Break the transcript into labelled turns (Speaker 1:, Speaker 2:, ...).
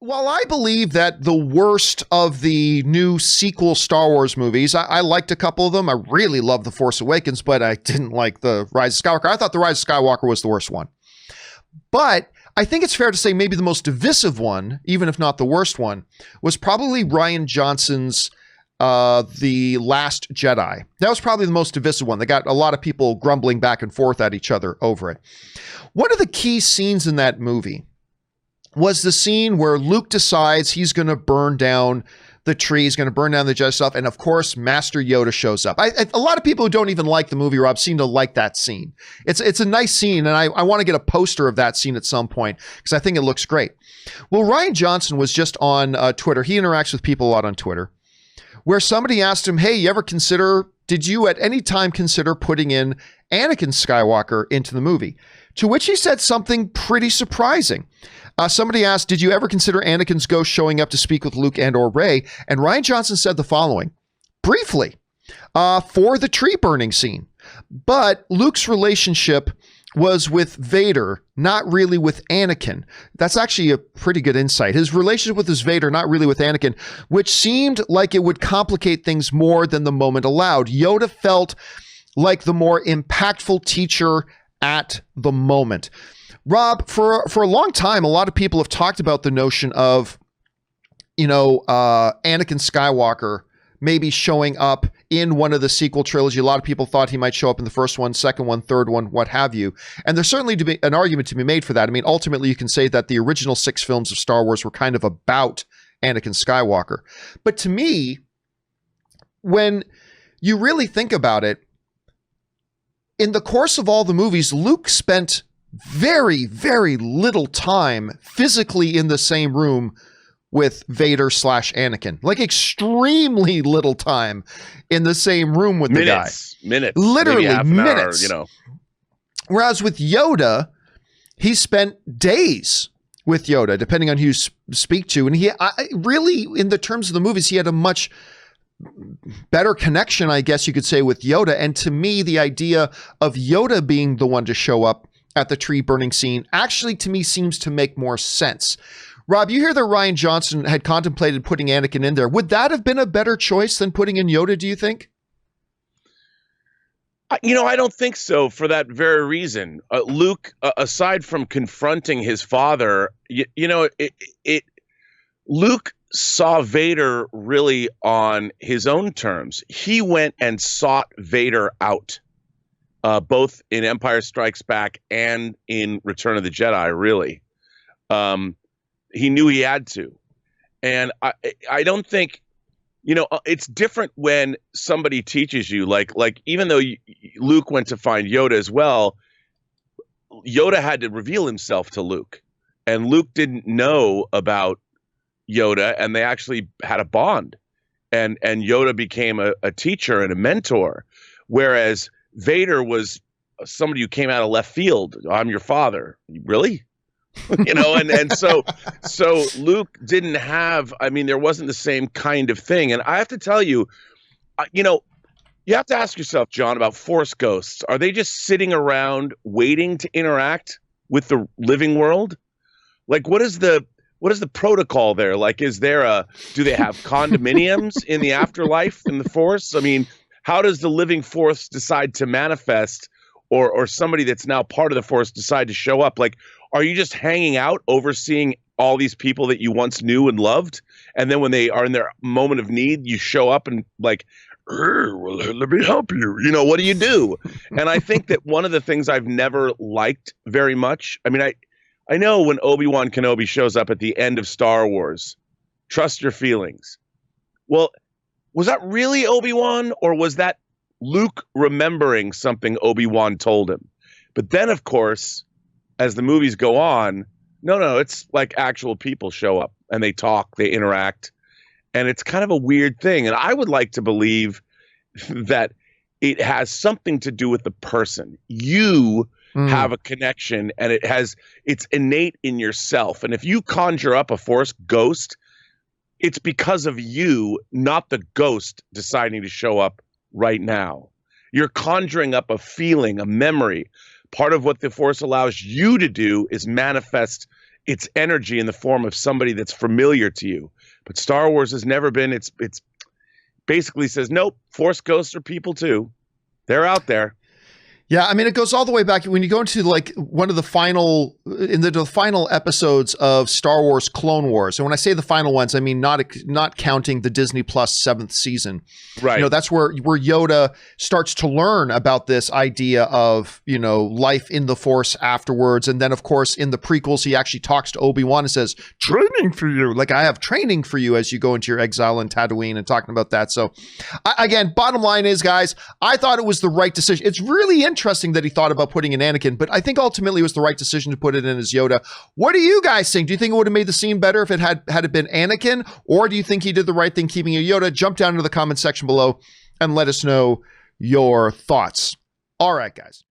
Speaker 1: While I believe that the worst of the new sequel Star Wars movies, I liked a couple of them. I really loved The Force Awakens, but I didn't like The Rise of Skywalker. I thought The Rise of Skywalker was the worst one. But I think it's fair to say maybe the most divisive one, even if not the worst one, was probably Rian Johnson's The Last Jedi. That was probably the most divisive one. They got a lot of people grumbling back and forth at each other over it. One of the key scenes in that movie was the scene where Luke decides he's going to burn down the tree, he's going to burn down the Jedi stuff, and of course, Master Yoda shows up. A lot of people who don't even like the movie, Rob, seem to like that scene. It's a nice scene, and I want to get a poster of that scene at some point, because I think it looks great. Well, Rian Johnson was just on Twitter. He interacts with people a lot on Twitter, where somebody asked him, hey, did you at any time consider putting in Anakin Skywalker into the movie? To which he said something pretty surprising. Somebody asked, did you ever consider Anakin's ghost showing up to speak with Luke and or Rey? And Rian Johnson said the following, briefly, for the tree burning scene. But Luke's relationship was with Vader, not really with Anakin. That's actually a pretty good insight. His relationship with his Vader, not really with Anakin, which seemed like it would complicate things more than the moment allowed. Yoda felt like the more impactful teacher at the moment. Rob, for a long time, a lot of people have talked about the notion of, Anakin Skywalker maybe showing up in one of the sequel trilogy. A lot of people thought he might show up in the first one, second one, third one, what have you. And there's certainly to be an argument to be made for that. I mean, ultimately, you can say that the original 6 films of Star Wars were kind of about Anakin Skywalker. But to me, when you really think about it, in the course of all the movies, Luke spent very, very little time physically in the same room with Vader / Anakin. Like extremely little time in the same room with the guy.
Speaker 2: Minutes.
Speaker 1: Literally minutes.
Speaker 2: Hour,
Speaker 1: Whereas with Yoda, he spent days with Yoda, depending on who you speak to. And really, in the terms of the movies, he had a much better connection, I guess you could say, with Yoda. And to me, the idea of Yoda being the one to show up at the tree burning scene actually, to me, seems to make more sense. Rob, you hear that Rian Johnson had contemplated putting Anakin in there. Would that have been a better choice than putting in Yoda, do you think?
Speaker 2: I don't think so, for that very reason. Luke, aside from confronting his father, Luke saw Vader really on his own terms. He went and sought Vader out, both in Empire Strikes Back and in Return of the Jedi, really. He knew he had to. And I don't think, it's different when somebody teaches you, like even though Luke went to find Yoda as well, Yoda had to reveal himself to Luke. And Luke didn't know about Yoda, and they actually had a bond. And Yoda became a teacher and a mentor, whereas Vader was somebody who came out of left field. I'm your father. Really? And so Luke didn't have, there wasn't the same kind of thing. And I have to tell you, you have to ask yourself, John, about Force ghosts. Are they just sitting around waiting to interact with the living world? Like, what is the protocol there? Like, do they have condominiums in the afterlife in the Force? How does the living Force decide to manifest, or somebody that's now part of the Force decide to show up? Like, are you just hanging out, overseeing all these people that you once knew and loved? And then when they are in their moment of need, you show up and like, well, let me help you. What do you do? And I think that one of the things I've never liked very much, I know when Obi-Wan Kenobi shows up at the end of Star Wars, trust your feelings. Well, was that really Obi-Wan, or was that Luke remembering something Obi-Wan told him? But then, of course, as the movies go on, no, it's like actual people show up and they talk, they interact, and it's kind of a weird thing. And I would like to believe that it has something to do with the person. You have a connection, and it's innate in yourself. And if you conjure up a Force ghost, it's because of you, not the ghost deciding to show up right now. You're conjuring up a feeling, a memory. Part of what the Force allows you to do is manifest its energy in the form of somebody that's familiar to you. But Star Wars has never been. It's basically says, nope, Force ghosts are people too. They're out there.
Speaker 1: Yeah, I mean, it goes all the way back when you go into like one of the final episodes of Star Wars Clone Wars. And when I say the final ones, I mean not counting the Disney Plus 7th season.
Speaker 2: Right.
Speaker 1: You know, that's where Yoda starts to learn about this idea of, you know, life in the Force afterwards. And then, of course, in the prequels, he actually talks to Obi-Wan and says, training for you. Like, I have training for you as you go into your exile in Tatooine, and talking about that. So, again, bottom line is, guys, I thought it was the right decision. It's really interesting that he thought about putting in Anakin, but I think ultimately it was the right decision to put it in as Yoda. What do you guys think? Do you think it would have made the scene better if it had it been Anakin, or do you think he did the right thing keeping it Yoda? Jump down into the comment section below and let us know your thoughts. All right, guys.